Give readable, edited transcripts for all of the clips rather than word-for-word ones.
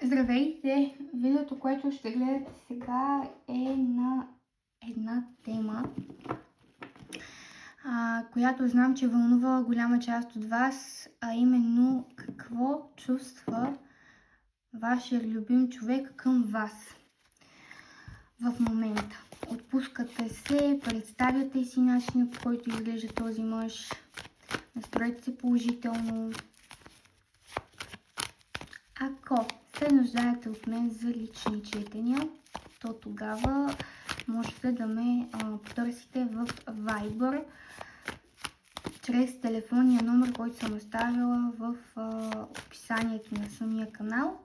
Здравейте! Видеото, което ще гледате сега е на една тема, която знам, че вълнува голяма част от вас, а именно какво чувства вашия любим човек към вас в момента. Отпускате се, представяте си начина, по който изглежда този мъж, настройте се положително. Ако се нуждаете от мен за лични четения, то тогава можете да ме потърсите в Viber чрез телефонния номер, който съм оставила в описанието на самия канал.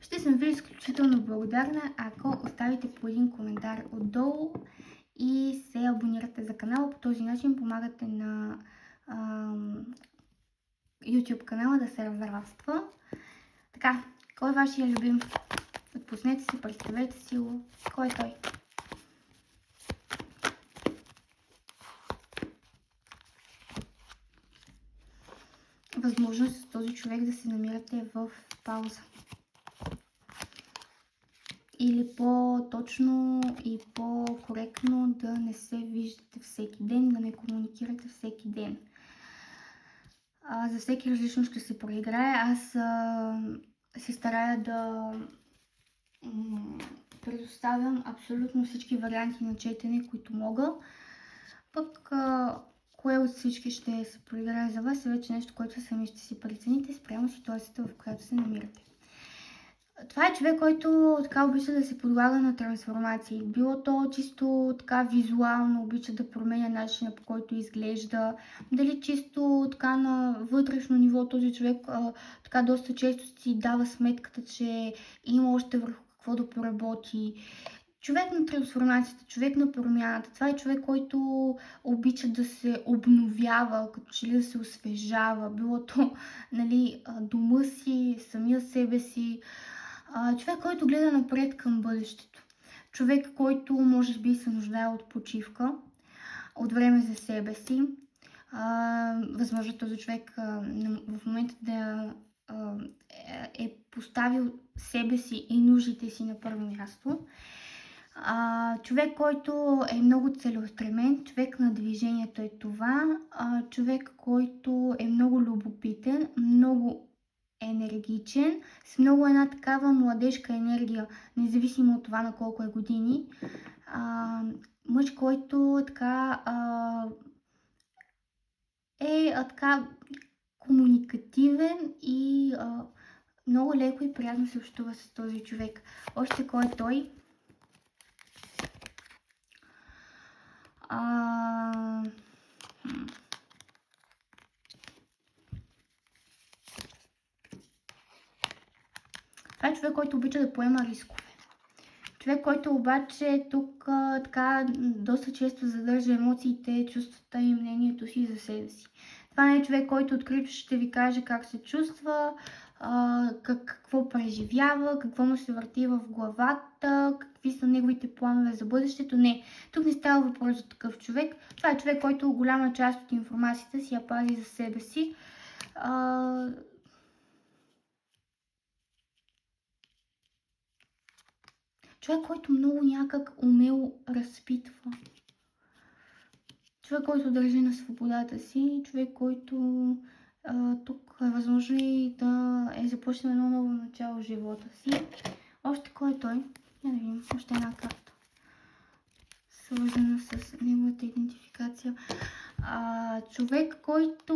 Ще съм ви изключително благодарна, ако оставите по един коментар отдолу и се абонирате за канала. По този начин помагате на YouTube канала да се разраства. Така, кой е вашия любим? Отпуснете си, представете си го. Кой е той? Възможност с този човек да се намирате в пауза. Или по-точно и по-коректно да не се виждате всеки ден, да не комуникирате всеки ден. За всеки различно ще се проиграе. Аз се старая да предоставям абсолютно всички варианти на четене, които мога. Пък кое от всички ще се проиграе за вас е вече нещо, което сами ще си прецените спрямо ситуацията, в която се намирате. Това е човек, който така обича да се подлага на трансформации. Било то чисто така визуално, обича да променя начина, по който изглежда. Дали чисто така на вътрешно ниво този човек така доста често си дава сметката, че има още върху какво да поработи. Човек на трансформацията, човек на промяната. Това е човек, който обича да се обновява, като че ли да се освежава. Било то дома си, самия себе си. Човек, който гледа напред към бъдещето. Човек, който може би се нуждае от почивка, от време за себе си. Възможно този човек в момента да е поставил себе си и нуждите си на първо място. Човек, който е много целеустремен, човек на движението е това. Човек, който е много любопитен, много енергичен, с много една такава младежка енергия, независимо от това на колко е години. Мъж, който така е така комуникативен и много леко и приятно се общува с този човек. Още кой е той? Това е човек, който обича да поема рискове. Човек, който обаче тук така доста често задържа емоциите, чувствата и мнението си за себе си. Това не е човек, който открито ще ви каже как се чувства, какво преживява, какво му се върти в главата, какви са неговите планове за бъдещето. Не, тук не става въпрос за такъв човек. Това е човек, който голяма част от информацията си я пази за себе си. Човек, който много някак умело разпитва. Човек, който държи на свободата си. Човек, който тук е възможно и да е започнал едно ново начало в живота си. Още кой е той? Я да видим. Още една карта, свързана с неговата идентификация. Човек, който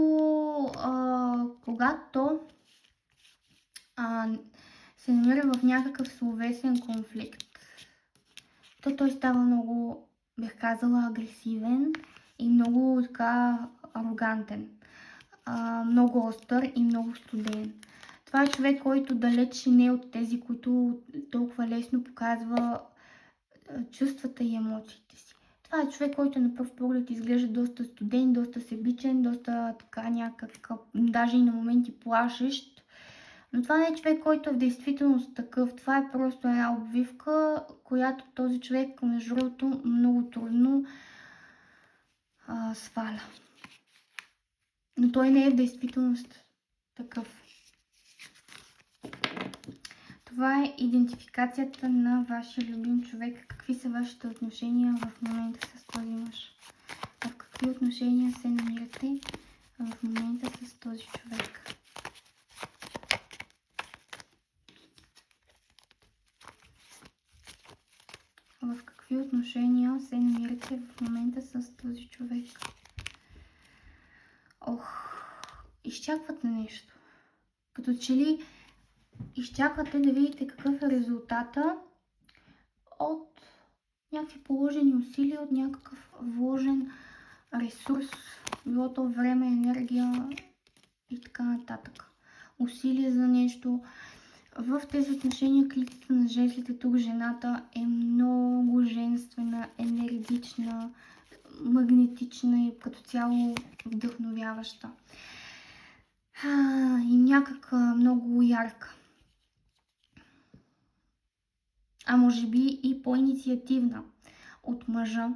когато се намира в някакъв словесен конфликт, то той става много, бих казала, агресивен и много така арогантен. Много остър и много студен. Това е човек, който далеч не е от тези, които толкова лесно показва чувствата и емоциите си. Това е човек, който на пръв поглед изглежда доста студен, доста себичен, доста така някакъв, даже и на моменти плашещ. Но това не е човек, който е в действителност такъв. Това е просто една обвивка, която този човек, между другото, много трудно сваля. Но той не е в действителност такъв. Това е идентификацията на вашия любим човек. Какви са вашите отношения в момента с този мъж? В какви отношения се намирате в момента с този човек? В какви отношения се намирате в момента с този човек? Изчаквате нещо. Като че ли изчаквате да видите какъв е резултата от някакви положени усилия, от някакъв вложен ресурс, било то време, енергия и така нататък. Усилия за нещо. В тези отношения клицата на жезлите, тук жената е много женствена, енергична, магнетична и като цяло вдъхновяваща. И някак много ярка. А може би и по-инициативна от мъжа.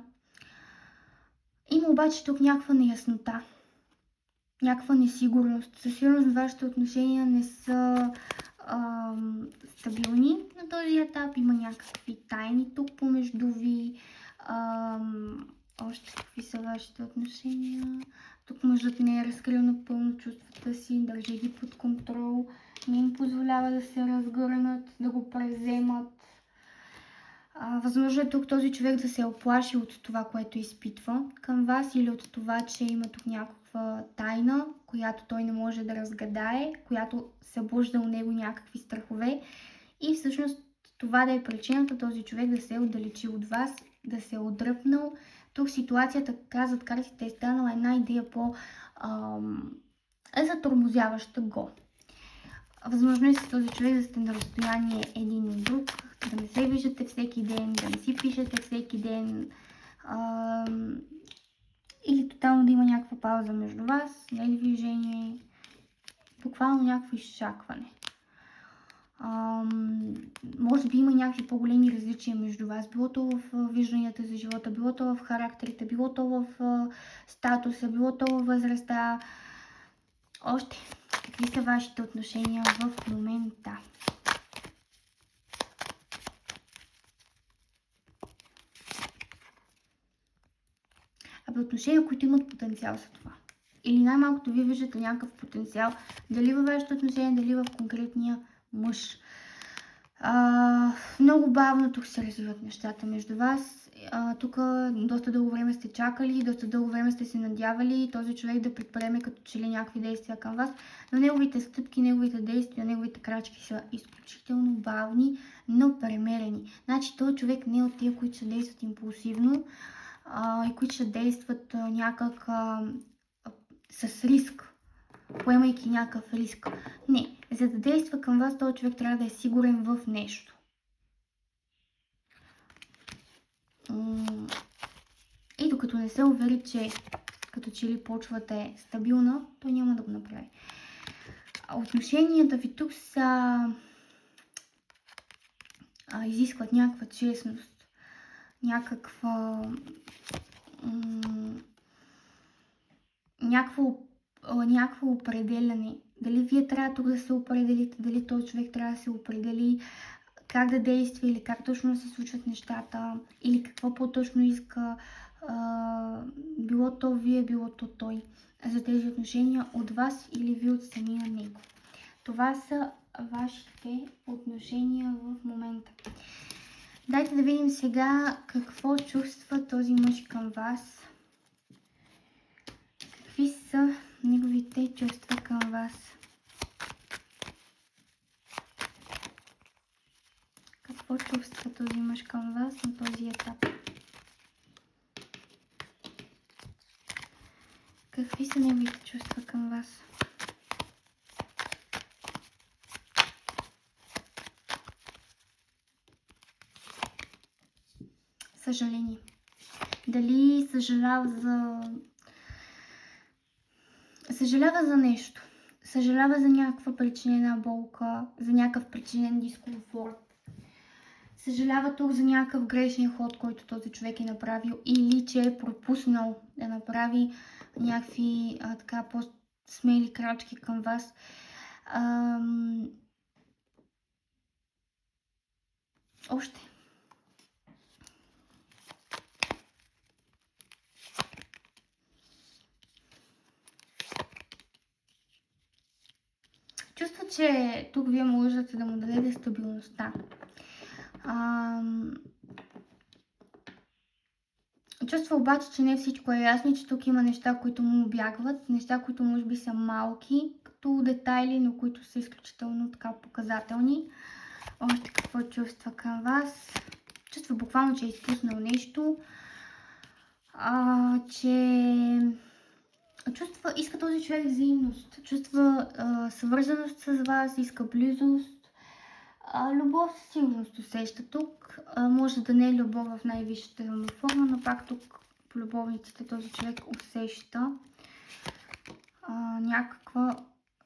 Има обаче тук някаква неяснота, някаква несигурност. Със сигурност вашите отношения не са стабилни на този етап. Има някакви тайни тук помежду ви. Още какви са вашите отношения? Тук мъжът не е разкрил напълно чувствата си, държи ги под контрол, не им позволява да се разгърнат, да го превземат. Възможно е тук този човек да се оплаши от това, което изпитва към вас, или от това, че има тук някаква тайна, която той не може да разгадае, която събужда у него някакви страхове. И всъщност това да е причината този човек да се е отдалечи от вас, да се е отдръпнал. Тук ситуацията, казват картите, е станала една идея затормозяваща го. Възможно е с този човек да сте на разстояние един от друг, да не се виждате всеки ден, да не си пишете всеки ден, или тотално да има някаква пауза между вас, не движение, буквално някакво изчакване. Може би има някакви по-големи различия между вас, било то в вижданията за живота, било то в характерите, било то в статуса, било то във възрастта. Още, какви са вашите отношения в момента? Отношения, които имат потенциал за това. Или най-малкото вие виждате някакъв потенциал, дали във вашето отношение, дали в конкретния мъж. Много бавно тук се развиват нещата между вас. Тук доста дълго време сте чакали, доста дълго време сте се надявали този човек да предприеме като че ли някакви действия към вас, но неговите стъпки, неговите действия, неговите крачки са изключително бавни, но премерени. Значи този човек не е от тия, които ще действат импулсивно и които ще действат някак с риск, поемайки някакъв риск. Не, за да действа към вас, този човек трябва да е сигурен в нещо. И докато не се увери, че като че ли почвата е стабилна, той няма да го направи. Отношенията ви тук са изискват някаква честност, някакво определяне. Дали вие трябва тук да се определите, дали този човек трябва да се определи как да действа или как точно да се случват нещата, или какво по-точно иска, било то вие, било то той, за тези отношения от вас или ви от самия него. Това са вашите отношения в момента. Дайте да видим сега какво чувства този мъж към вас. Какви са неговите чувства към вас? Какво чувства този мъж към вас на този етап? Какви са неговите чувства към вас? Съжаление. Дали съжалява за нещо? Съжалява за някаква причинена болка, за някакъв причинен дискомфорт. Съжалява тук за някакъв грешен ход, който този човек е направил, или че е пропуснал да направи някакви по-смели крачки към вас. Още. Чувства, че тук вие можете да му дадете стабилността. Чувства обаче, че не всичко е ясно и че тук има неща, които му обягват, неща, които може би са малки като детайли, но които са изключително така показателни. Още какво чувства към вас? Чувства буквално, че е изпуснал нещо, чувства, иска този човек взаимност, чувства съвързаност с вас, иска близост. Любов със сигурност усеща тук. Може да не е любов в най-висшата му форма, но пак тук по любовниците този човек усеща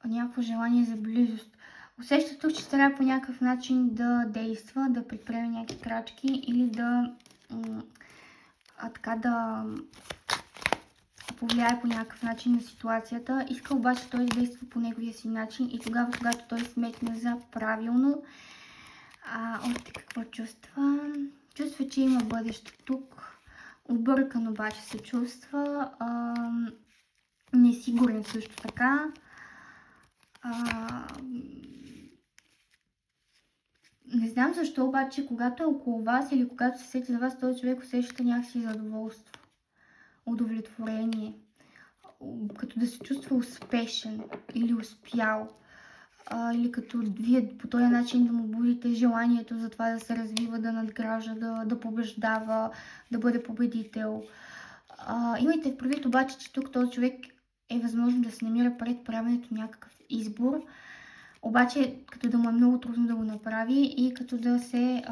някакво желание за близост. Усеща тук, че трябва по някакъв начин да действа, да предприеме някакви крачки или да повлияе по някакъв начин на ситуацията. Иска обаче той да действа по неговия си начин и тогава, когато той сметне за правилно. Още какво чувства? Чувства, че има бъдеще тук. Объркан обаче се чувства. Несигурен също така. Не знам защо, обаче, когато е около вас или когато се сети за вас, този човек усеща някакси задоволство, удовлетворение, като да се чувства успешен или успял. Или като вие по този начин да му будите желанието за това да се развива, да надгражда, да побеждава, да бъде победител. Имайте предвид обаче, че тук този човек е възможно да се намира пред правенето някакъв избор, обаче като да му е много трудно да го направи и като да се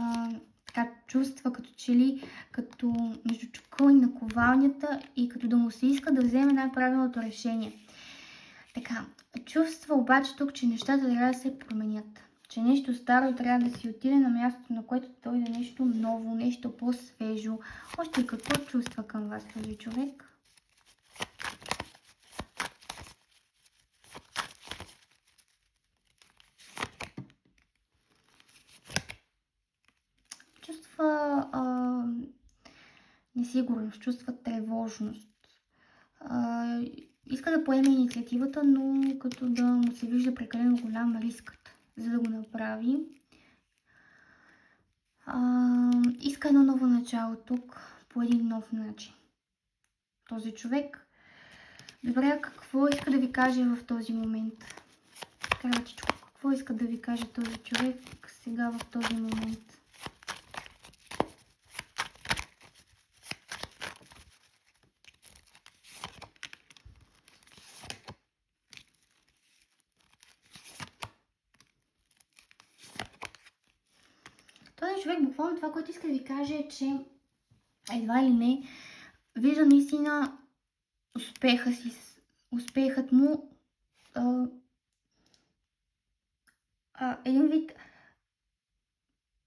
чувства като че ли като между чукъл и наковалнята и като да му се иска да вземе най-правилното решение. Така, чувства обаче тук, че нещата трябва да се променят. Че нещо старо трябва да си отиде на мястото, на което дойде нещо ново, нещо по-свежо. Още какво чувства към вас този човек? Чувства несигурност, чувства тревожност. Иска да поеме инициативата, но като да му се вижда прекалено голям рискът, за да го направи. Иска едно ново начало тук, по един нов начин. Този човек. Добре, какво иска да ви каже в този момент? Кратичко, какво иска да ви каже този човек сега в този момент? Този човек буквално това, което иска да ви каже е, че едва или не вижда наистина успехът му. Един вид,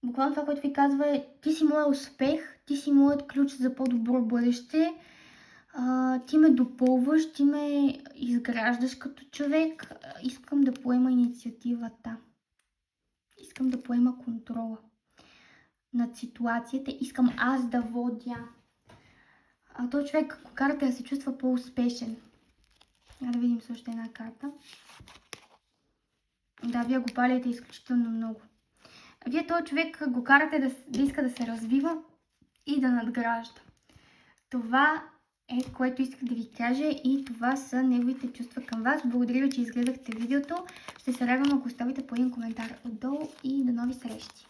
буквално това, което ви казва е: ти си моят успех, ти си моят ключ за по-добро бъдеще, ти ме допълваш, ти ме изграждаш като човек, искам да поема инициативата, искам да поема контрола над ситуацията, искам аз да водя. Този човек, ако карата се чувства по-успешен. Да видим също една карта. Да, вие го палите изключително много. Вие този човек го карате да иска да се развива и да надгражда. Това е, което исках да ви кажа и това са неговите чувства към вас. Благодаря ви, че изгледахте видеото. Ще се радвам, ако оставите по един коментар отдолу и до нови срещи!